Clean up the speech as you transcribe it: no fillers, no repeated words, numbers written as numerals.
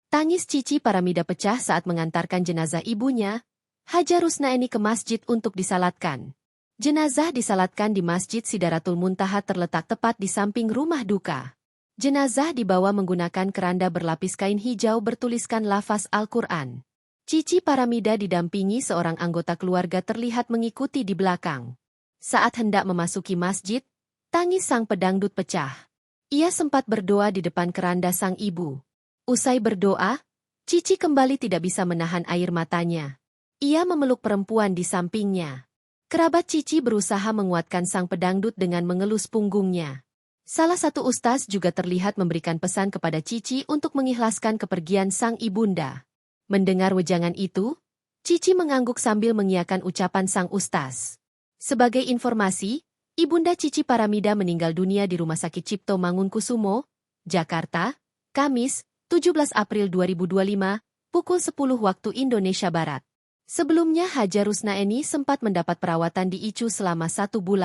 Tangis Cici Paramida pecah saat mengantarkan jenazah ibunya, Haja Rusnaeni ke masjid untuk disalatkan. Jenazah disalatkan di Masjid Sidratul Muntaha terletak tepat di samping rumah duka. Jenazah dibawa menggunakan keranda berlapis kain hijau bertuliskan lafaz Al-Quran. Cici Paramida didampingi seorang anggota keluarga terlihat mengikuti di belakang. Saat hendak memasuki masjid, tangis sang pedangdut pecah. Ia sempat berdoa di depan keranda sang ibu. Usai berdoa, Cici kembali tidak bisa menahan air matanya. Ia memeluk perempuan di sampingnya. Kerabat Cici berusaha menguatkan sang pedangdut dengan mengelus punggungnya. Salah satu ustaz juga terlihat memberikan pesan kepada Cici untuk mengikhlaskan kepergian sang ibunda. Mendengar wejangan itu, Cici mengangguk sambil mengiyakan ucapan sang ustaz. Sebagai informasi, ibunda Cici Paramida meninggal dunia di Rumah Sakit Cipto Mangunkusumo, Jakarta, Kamis, 17 April 2025, pukul 10 waktu Indonesia Barat. Sebelumnya Haja Rusnaeni sempat mendapat perawatan di ICU selama 1 bulan.